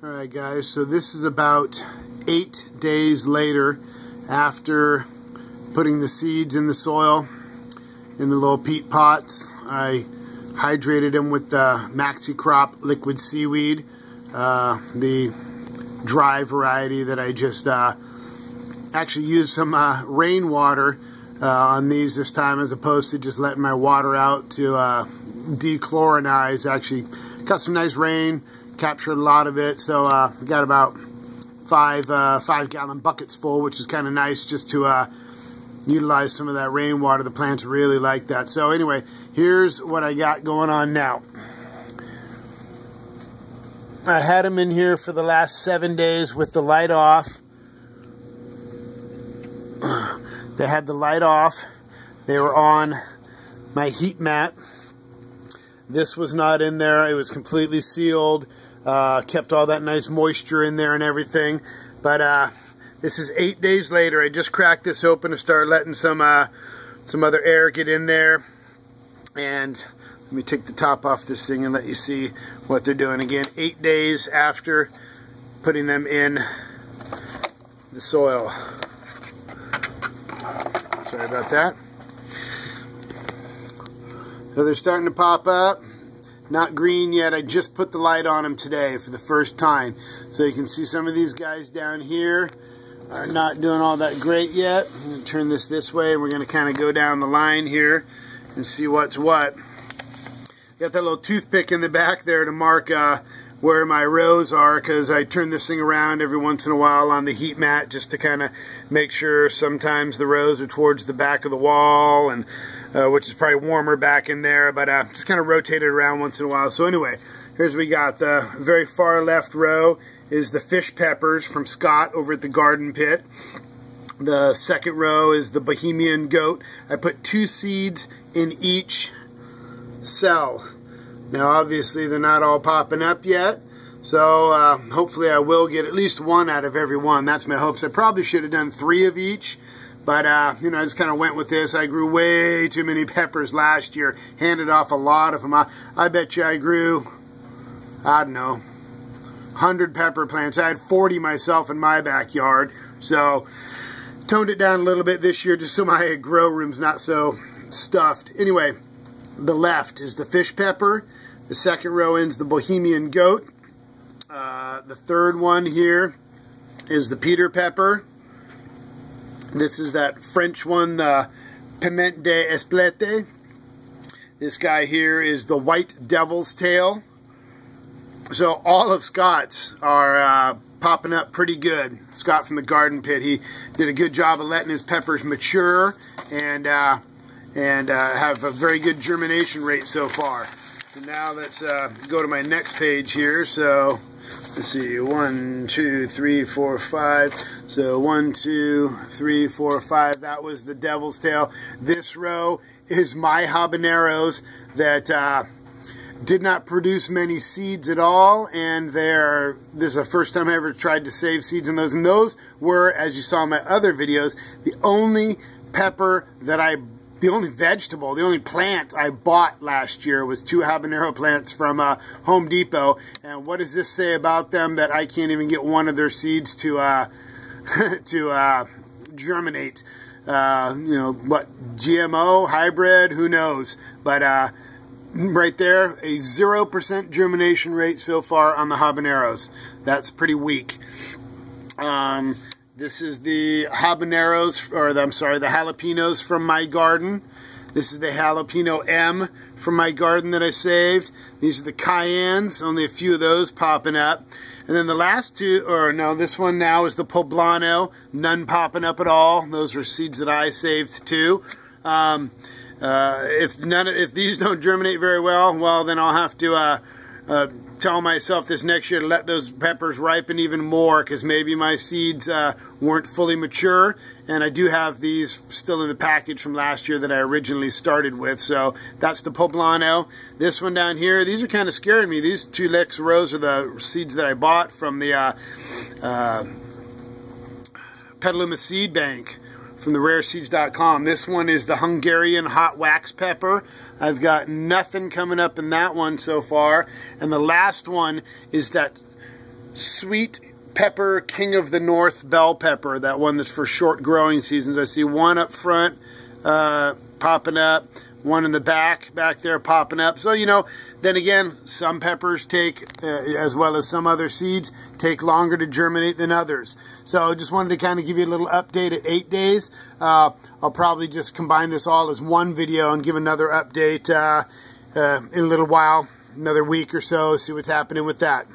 Alright guys, so this is about 8 days later after putting the seeds in the soil in the little peat pots. I hydrated them with the Maxi Crop liquid seaweed, the dry variety that I just actually used some rainwater on these this time, as opposed to just letting my water out to dechlorinize. Actually got some nice rain, captured a lot of it, so got about five gallon buckets full, which is kind of nice just to utilize some of that rainwater. The plants really like that. So anyway, here's what I got going on now. I had them in here for the last 7 days with the light off. They had the light off. They were on my heat mat. This was not in there. It was completely sealed. Kept all that nice moisture in there and everything. But this is 8 days later. I just cracked this open to start letting some other air get in there. And let me take the top off this thing and let you see what they're doing. Again, 8 days after putting them in the soil. Sorry about that. So they're starting to pop up. Not green yet. I just put the light on them today for the first time. So you can see some of these guys down here are not doing all that great yet. I'm going to turn this way, and we're going to kind of go down the line here and see what's what. Got that little toothpick in the back there to mark where my rows are, because I turn this thing around every once in a while on the heat mat just to kind of make sure. Sometimes the rows are towards the back of the wall, and which is probably warmer back in there, but just kind of rotate it around once in a while. So anyway, here's what we got. The very far left row is the fish peppers from Scott over at the garden pit. The second row is the Bahamian goat. I put 2 seeds in each cell. Now obviously they're not all popping up yet, so hopefully I will get at least 1 out of every one. That's my hopes. I probably should have done 3 of each, but you know, I just kind of went with this. I grew way too many peppers last year, handed off a lot of them. I bet you I grew, I don't know, 100 pepper plants. I had 40 myself in my backyard, so toned it down a little bit this year just so my grow room's not so stuffed. Anyway, the left is the fish pepper. The second row is the Bahamian goat. The third one here is the Peter pepper. This is that French one, the pimient de eslpette. This guy here is the white devil's tail. So all of Scott's are popping up pretty good. Scott from the garden pit, he did a good job of letting his peppers mature and have a very good germination rate so far. So now let's go to my next page here. So let's see, 1, 2, 3, 4, 5. So 1, 2, 3, 4, 5. That was the devil's tail. This row is my habaneros that did not produce many seeds at all, and this is the first time I ever tried to save seeds in those. And those were, as you saw in my other videos, the only pepper that the only vegetable, the only plant I bought last year was 2 habanero plants from Home Depot. And what does this say about them, that I can't even get 1 of their seeds to germinate? You know, what, GMO, hybrid, who knows? But right there, a 0% germination rate so far on the habaneros. That's pretty weak. This is the habaneros, or I'm sorry, the jalapeños from my garden. This is the jalapeno M from my garden that I saved. These are the cayennes, only a few of those popping up. And then the last 2, or no, this one now is the poblano, none popping up at all. Those are seeds that I saved too. If these don't germinate very well, well, then I'll have to tell myself this next year to let those peppers ripen even more, because maybe my seeds weren't fully mature. And I do have these still in the package from last year that I originally started with. So that's the poblano. This one down here, these are kind of scaring me. These 2 rows are the seeds that I bought from the Petaluma Seed Bank from the rareseeds.com. This one is the Hungarian hot wax pepper. I've got nothing coming up in that one so far. And the last one is that sweet pepper, King of the North bell pepper, that one that's for short growing seasons. I see one up front popping up, one in the back there popping up. So, you know, then again, some peppers take, as well as some other seeds, take longer to germinate than others. So just wanted to kind of give you a little update at 8 days. I'll probably just combine this all as one video and give another update in a little while, another week or so, see what's happening with that.